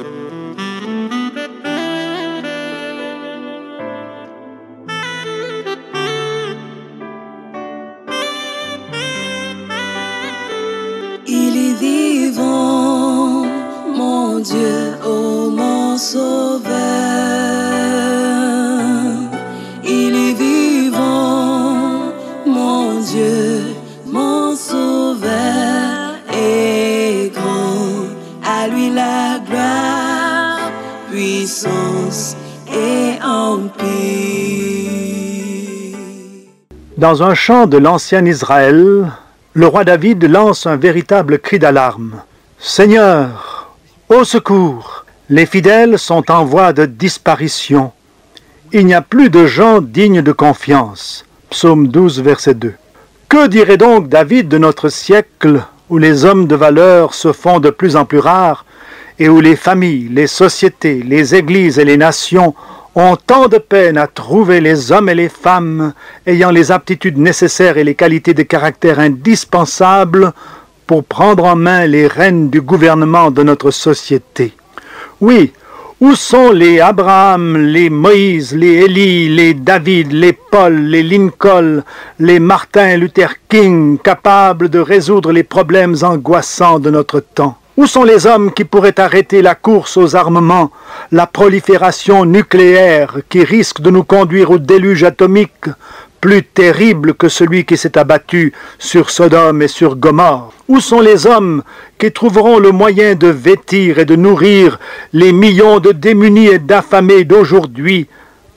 Il est vivant, mon Dieu, oh mon Sauveur. Il est vivant, mon Dieu, mon Sauveur est grand. À lui la gloire, puissance et empire. Dans un chant de l'ancien Israël, le roi David lance un véritable cri d'alarme. « Seigneur, au secours! Les fidèles sont en voie de disparition. Il n'y a plus de gens dignes de confiance. » Psaume 12, verset 2. Que dirait donc David de notre siècle où les hommes de valeur se font de plus en plus rares et où les familles, les sociétés, les églises et les nations ont tant de peine à trouver les hommes et les femmes ayant les aptitudes nécessaires et les qualités de caractère indispensables pour prendre en main les rênes du gouvernement de notre société. Oui, où sont les Abraham, les Moïse, les Élie, les David, les Paul, les Lincoln, les Martin Luther King, capables de résoudre les problèmes angoissants de notre temps? Où sont les hommes qui pourraient arrêter la course aux armements, la prolifération nucléaire qui risque de nous conduire au déluge atomique, plus terrible que celui qui s'est abattu sur Sodome et sur Gomorrhe? Où sont les hommes qui trouveront le moyen de vêtir et de nourrir les millions de démunis et d'affamés d'aujourd'hui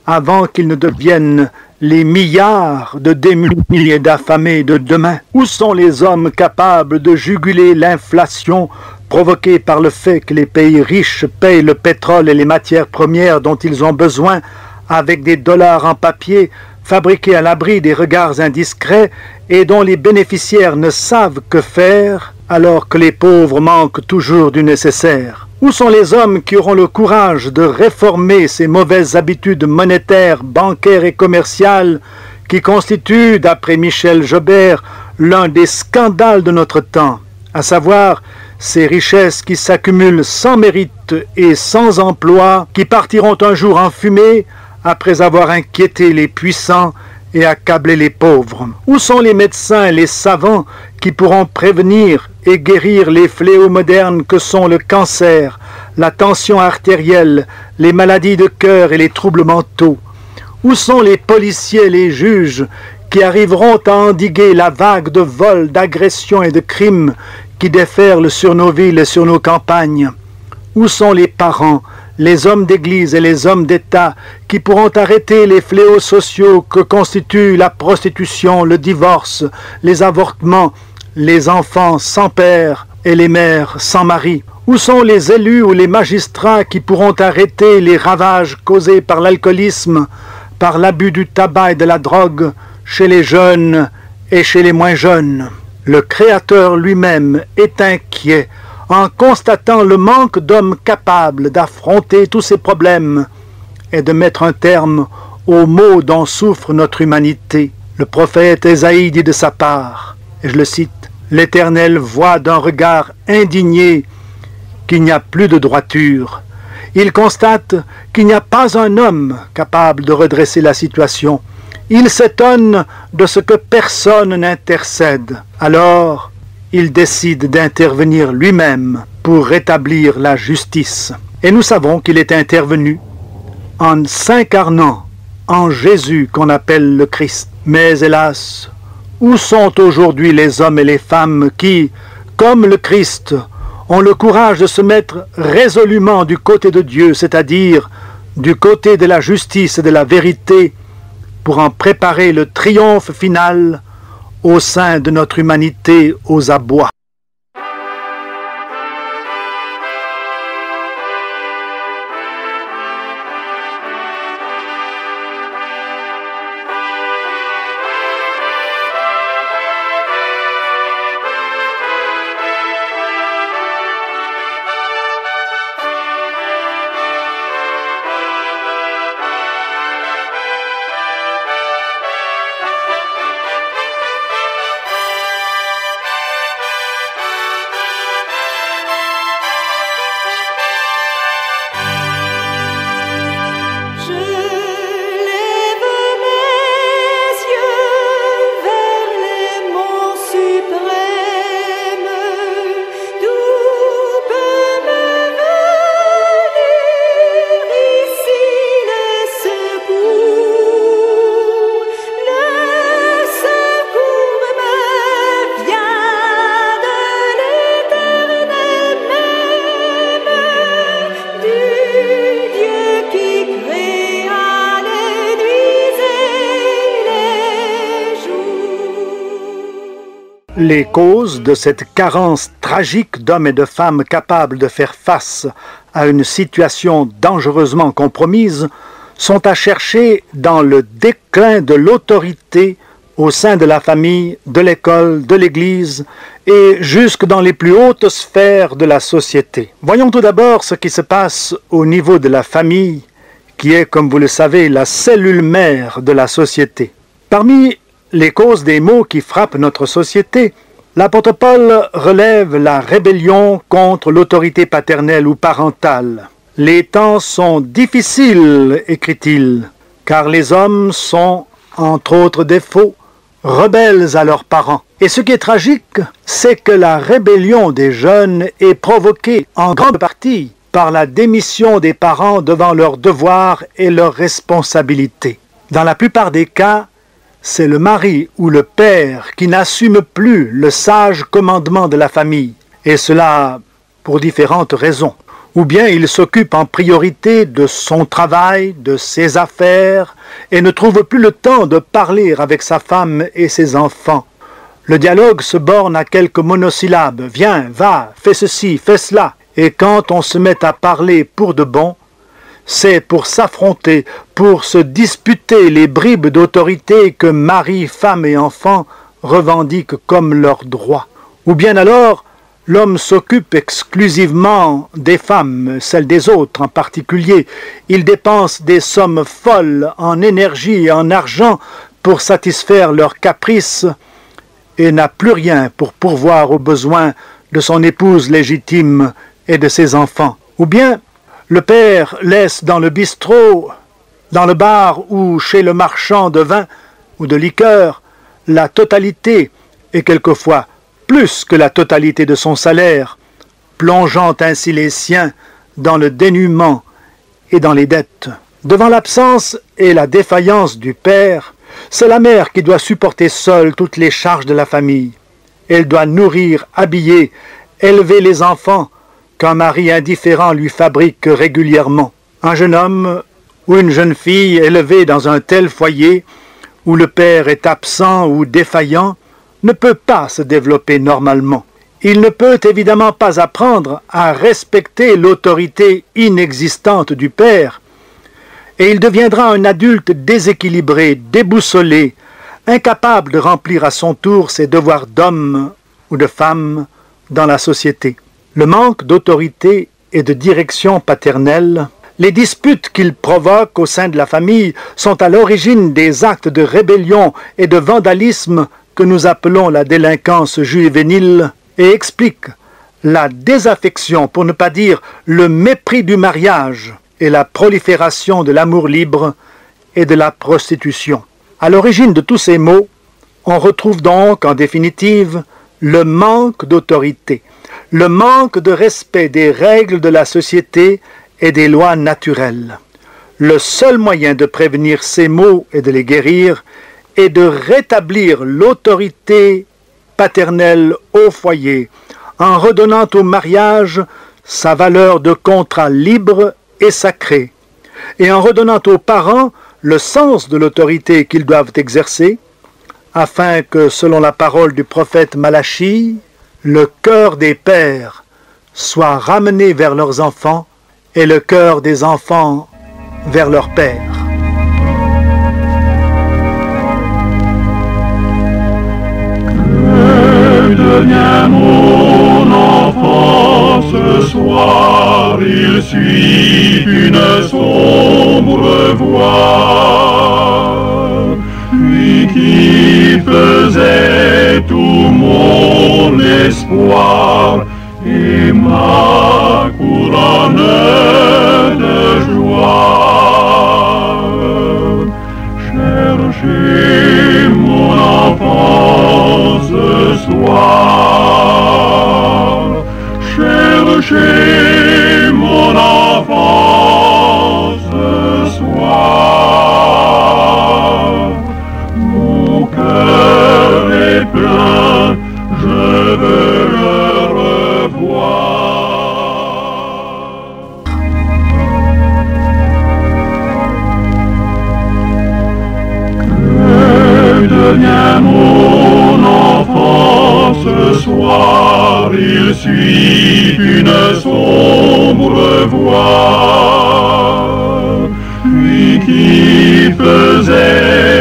avant qu'ils ne deviennent les milliards de démunis et d'affamés de demain? Où sont les hommes capables de juguler l'inflation provoquée par le fait que les pays riches payent le pétrole et les matières premières dont ils ont besoin avec des dollars en papier fabriqués à l'abri des regards indiscrets et dont les bénéficiaires ne savent que faire alors que les pauvres manquent toujours du nécessaire? Où sont les hommes qui auront le courage de réformer ces mauvaises habitudes monétaires, bancaires et commerciales qui constituent, d'après Michel Jobert, l'un des scandales de notre temps, à savoir ces richesses qui s'accumulent sans mérite et sans emploi, qui partiront un jour en fumée après avoir inquiété les puissants et accablé les pauvres? Où sont les médecins et les savants qui pourront prévenir et guérir les fléaux modernes que sont le cancer, la tension artérielle, les maladies de cœur et les troubles mentaux? Où sont les policiers et les juges qui arriveront à endiguer la vague de vols, d'agressions et de crimes qui déferlent sur nos villes et sur nos campagnes? Où sont les parents, les hommes d'église et les hommes d'État qui pourront arrêter les fléaux sociaux que constituent la prostitution, le divorce, les avortements, les enfants sans père et les mères sans mari? Où sont les élus ou les magistrats qui pourront arrêter les ravages causés par l'alcoolisme, par l'abus du tabac et de la drogue chez les jeunes et chez les moins jeunes? Le Créateur lui-même est inquiet en constatant le manque d'hommes capables d'affronter tous ces problèmes et de mettre un terme aux maux dont souffre notre humanité. Le prophète Ésaïe dit de sa part, et je le cite, « L'Éternel voit d'un regard indigné qu'il n'y a plus de droiture. Il constate qu'il n'y a pas un homme capable de redresser la situation. Il s'étonne de ce que personne n'intercède. Alors, il décide d'intervenir lui-même pour rétablir la justice. » Et nous savons qu'il est intervenu en s'incarnant en Jésus qu'on appelle le Christ. Mais hélas, où sont aujourd'hui les hommes et les femmes qui, comme le Christ, ont le courage de se mettre résolument du côté de Dieu, c'est-à-dire du côté de la justice et de la vérité, pour en préparer le triomphe final au sein de notre humanité aux abois? Les causes de cette carence tragique d'hommes et de femmes capables de faire face à une situation dangereusement compromise sont à chercher dans le déclin de l'autorité au sein de la famille, de l'école, de l'Église et jusque dans les plus hautes sphères de la société. Voyons tout d'abord ce qui se passe au niveau de la famille, qui est, comme vous le savez, la cellule mère de la société. Parmi les causes des maux qui frappent notre société, l'apôtre Paul relève la rébellion contre l'autorité paternelle ou parentale. Les temps sont difficiles, écrit-il, car les hommes sont, entre autres défauts, rebelles à leurs parents. Et ce qui est tragique, c'est que la rébellion des jeunes est provoquée en grande partie par la démission des parents devant leurs devoirs et leurs responsabilités. Dans la plupart des cas, c'est le mari ou le père qui n'assume plus le sage commandement de la famille, et cela pour différentes raisons. Ou bien il s'occupe en priorité de son travail, de ses affaires, et ne trouve plus le temps de parler avec sa femme et ses enfants. Le dialogue se borne à quelques monosyllabes. « Viens, va, fais ceci, fais cela ». Et quand on se met à parler pour de bon, c'est pour s'affronter, pour se disputer les bribes d'autorité que mari, femme et enfants revendiquent comme leurs droits. Ou bien alors, l'homme s'occupe exclusivement des femmes, celles des autres en particulier. Il dépense des sommes folles en énergie et en argent pour satisfaire leurs caprices et n'a plus rien pour pourvoir aux besoins de son épouse légitime et de ses enfants. Ou bien, le père laisse dans le bistrot, dans le bar ou chez le marchand de vin ou de liqueur la totalité et quelquefois plus que la totalité de son salaire, plongeant ainsi les siens dans le dénuement et dans les dettes. Devant l'absence et la défaillance du père, c'est la mère qui doit supporter seule toutes les charges de la famille. Elle doit nourrir, habiller, élever les enfants qu'un mari indifférent lui fabrique régulièrement. Un jeune homme ou une jeune fille élevée dans un tel foyer où le père est absent ou défaillant ne peut pas se développer normalement. Il ne peut évidemment pas apprendre à respecter l'autorité inexistante du père, et il deviendra un adulte déséquilibré, déboussolé, incapable de remplir à son tour ses devoirs d'homme ou de femme dans la société. Le manque d'autorité et de direction paternelle, les disputes qu'il provoque au sein de la famille sont à l'origine des actes de rébellion et de vandalisme que nous appelons la délinquance juvénile et expliquent la désaffection, pour ne pas dire le mépris du mariage et la prolifération de l'amour libre et de la prostitution. À l'origine de tous ces maux, on retrouve donc en définitive le manque d'autorité, le manque de respect des règles de la société et des lois naturelles. Le seul moyen de prévenir ces maux et de les guérir est de rétablir l'autorité paternelle au foyer en redonnant au mariage sa valeur de contrat libre et sacré, et en redonnant aux parents le sens de l'autorité qu'ils doivent exercer, afin que, selon la parole du prophète Malachie, le cœur des pères soit ramené vers leurs enfants et le cœur des enfants vers leur père. Que devient mon enfant ce soir? Il suit une sombre voie. Lui qui faisait tout mon espoir et ma couronne de joie. Cherchez mon enfant ce soir. Cherchez mon enfant ce soir. Mon cœur est plein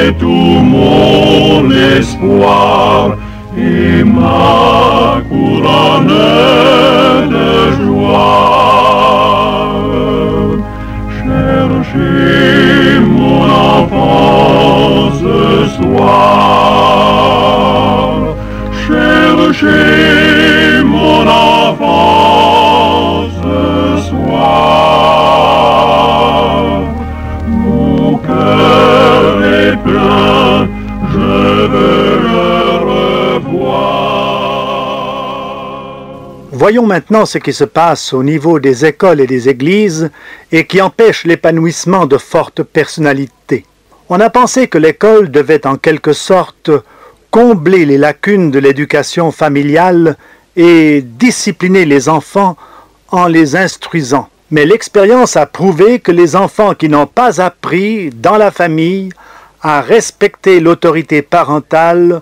est tout mon espoir et ma couronne de joie. Cherchez mon enfant ce soir, cherchez mon enfant ce soir. Mon cœur est plein, je veux le revoir. Voyons maintenant ce qui se passe au niveau des écoles et des églises et qui empêche l'épanouissement de fortes personnalités. On a pensé que l'école devait en quelque sorte combler les lacunes de l'éducation familiale et discipliner les enfants en les instruisant. Mais l'expérience a prouvé que les enfants qui n'ont pas appris dans la famille à respecter l'autorité parentale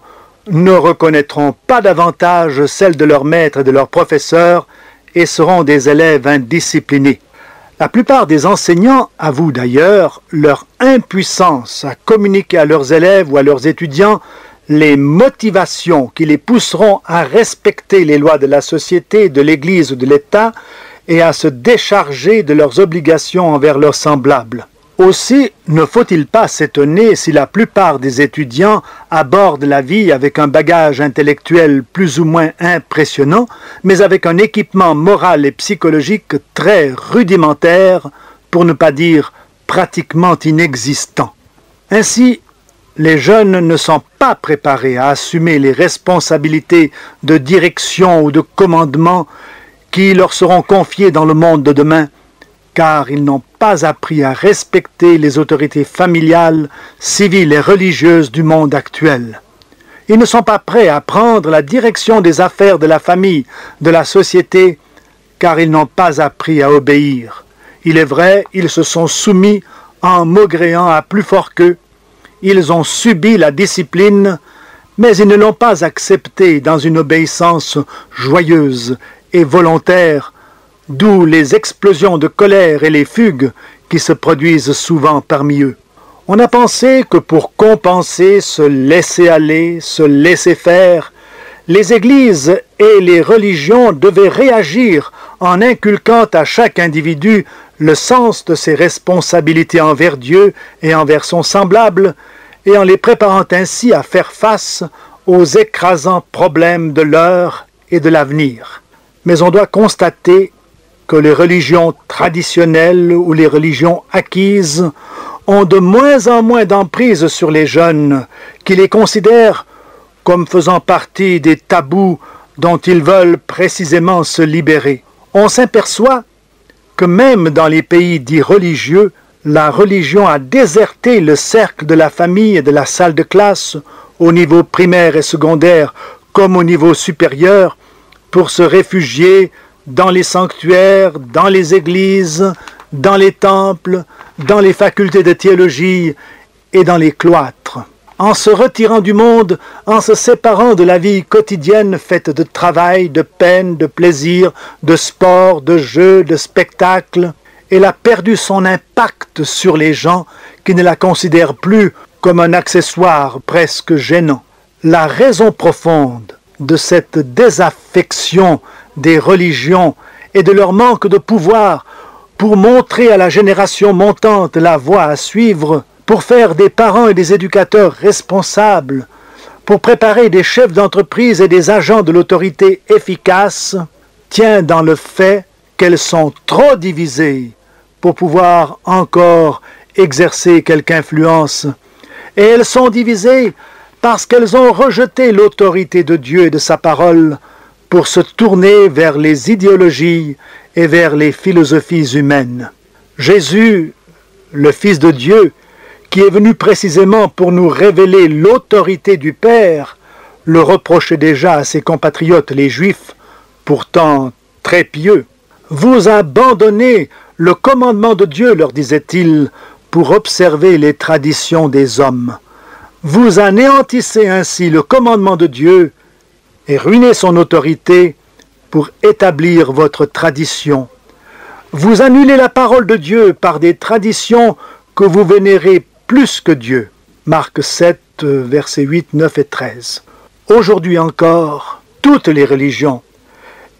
ne reconnaîtront pas davantage celle de leur maître et de leur professeur et seront des élèves indisciplinés. La plupart des enseignants avouent d'ailleurs leur impuissance à communiquer à leurs élèves ou à leurs étudiants les motivations qui les pousseront à respecter les lois de la société, de l'Église ou de l'État et à se décharger de leurs obligations envers leurs semblables. Aussi, ne faut-il pas s'étonner si la plupart des étudiants abordent la vie avec un bagage intellectuel plus ou moins impressionnant, mais avec un équipement moral et psychologique très rudimentaire, pour ne pas dire pratiquement inexistant. Ainsi, les jeunes ne sont pas préparés à assumer les responsabilités de direction ou de commandement qui leur seront confiées dans le monde de demain, car ils n'ont pas appris à respecter les autorités familiales, civiles et religieuses du monde actuel. Ils ne sont pas prêts à prendre la direction des affaires de la famille, de la société, car ils n'ont pas appris à obéir. Il est vrai, ils se sont soumis en maugréant à plus fort qu'eux. Ils ont subi la discipline, mais ils ne l'ont pas acceptée dans une obéissance joyeuse et volontaire, d'où les explosions de colère et les fugues qui se produisent souvent parmi eux. On a pensé que pour compenser ce laisser-aller, ce laisser-faire, les églises et les religions devaient réagir en inculquant à chaque individu le sens de ses responsabilités envers Dieu et envers son semblable, et en les préparant ainsi à faire face aux écrasants problèmes de l'heure et de l'avenir. Mais on doit constater que les religions traditionnelles ou les religions acquises ont de moins en moins d'emprise sur les jeunes, qui les considèrent comme faisant partie des tabous dont ils veulent précisément se libérer. On s'aperçoit que même dans les pays dits religieux, la religion a déserté le cercle de la famille et de la salle de classe, au niveau primaire et secondaire comme au niveau supérieur, pour se réfugier dans les sanctuaires, dans les églises, dans les temples, dans les facultés de théologie et dans les cloîtres. En se retirant du monde, en se séparant de la vie quotidienne faite de travail, de peine, de plaisir, de sport, de jeux, de spectacles, elle a perdu son impact sur les gens qui ne la considèrent plus comme un accessoire presque gênant. La raison profonde de cette désaffection des religions et de leur manque de pouvoir pour montrer à la génération montante la voie à suivre, pour faire des parents et des éducateurs responsables, pour préparer des chefs d'entreprise et des agents de l'autorité efficaces, tient dans le fait qu'elles sont trop divisées pour pouvoir encore exercer quelque influence. Et elles sont divisées parce qu'elles ont rejeté l'autorité de Dieu et de sa parole pour se tourner vers les idéologies et vers les philosophies humaines. Jésus, le Fils de Dieu, qui est venu précisément pour nous révéler l'autorité du Père, le reprochait déjà à ses compatriotes les Juifs, pourtant très pieux. « Vous abandonnez le commandement de Dieu, leur disait-il, pour observer les traditions des hommes. Vous anéantissez ainsi le commandement de Dieu et ruinez son autorité pour établir votre tradition. Vous annulez la parole de Dieu par des traditions que vous vénérez plus que Dieu. Marc 7, versets 8, 9 et 13. Aujourd'hui encore, toutes les religions,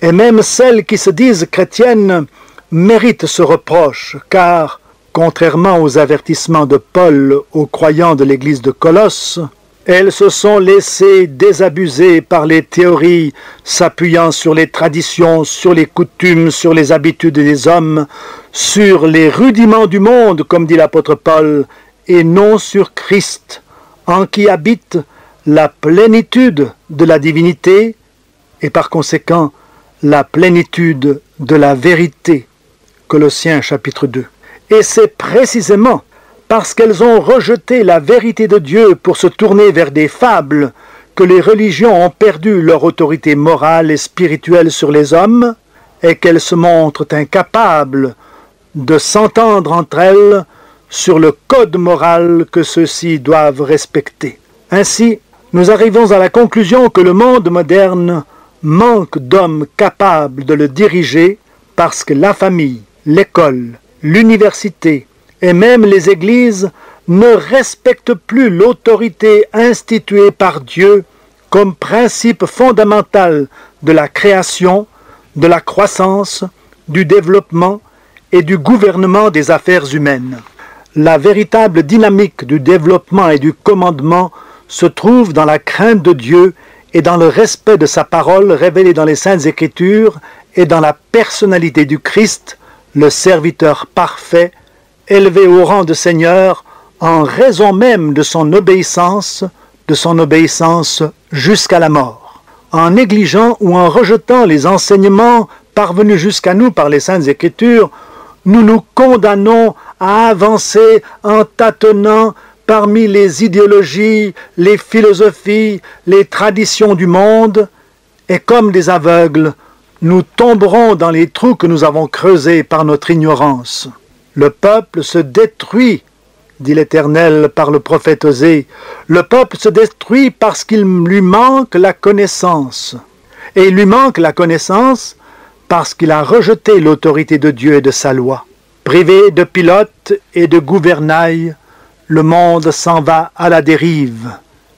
et même celles qui se disent chrétiennes, méritent ce reproche, car, contrairement aux avertissements de Paul aux croyants de l'église de Colosse, elles se sont laissées désabuser par les théories s'appuyant sur les traditions, sur les coutumes, sur les habitudes des hommes, sur les rudiments du monde, comme dit l'apôtre Paul, et non sur Christ, en qui habite la plénitude de la divinité et par conséquent la plénitude de la vérité. Colossiens chapitre 2. Et c'est précisément parce qu'elles ont rejeté la vérité de Dieu pour se tourner vers des fables que les religions ont perdu leur autorité morale et spirituelle sur les hommes et qu'elles se montrent incapables de s'entendre entre elles sur le code moral que ceux-ci doivent respecter. Ainsi, nous arrivons à la conclusion que le monde moderne manque d'hommes capables de le diriger parce que la famille, l'école, l'université et même les églises ne respectent plus l'autorité instituée par Dieu comme principe fondamental de la création, de la croissance, du développement et du gouvernement des affaires humaines. La véritable dynamique du développement et du commandement se trouve dans la crainte de Dieu et dans le respect de sa parole révélée dans les Saintes Écritures et dans la personnalité du Christ, le serviteur parfait, élevé au rang de Seigneur en raison même de son obéissance jusqu'à la mort. En négligeant ou en rejetant les enseignements parvenus jusqu'à nous par les Saintes Écritures, nous nous condamnons à avancer en tâtonnant parmi les idéologies, les philosophies, les traditions du monde, et comme des aveugles, nous tomberons dans les trous que nous avons creusés par notre ignorance. Le peuple se détruit, dit l'Éternel par le prophète Osée. Le peuple se détruit parce qu'il lui manque la connaissance. Et il lui manque la connaissance parce qu'il a rejeté l'autorité de Dieu et de sa loi. Privé de pilote et de gouvernail, le monde s'en va à la dérive.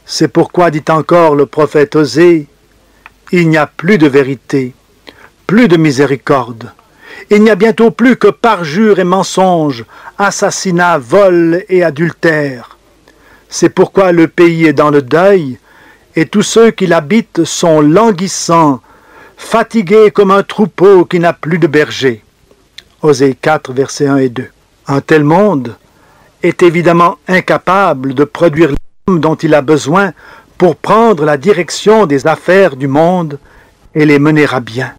C'est pourquoi, dit encore le prophète Osée, il n'y a plus de vérité, plus de miséricorde. Il n'y a bientôt plus que parjure et mensonge, assassinat, vol et adultère. C'est pourquoi le pays est dans le deuil, et tous ceux qui l'habitent sont languissants, fatigués comme un troupeau qui n'a plus de berger. Osée 4, versets 1 et 2. Un tel monde est évidemment incapable de produire l'homme dont il a besoin pour prendre la direction des affaires du monde et les mener à bien.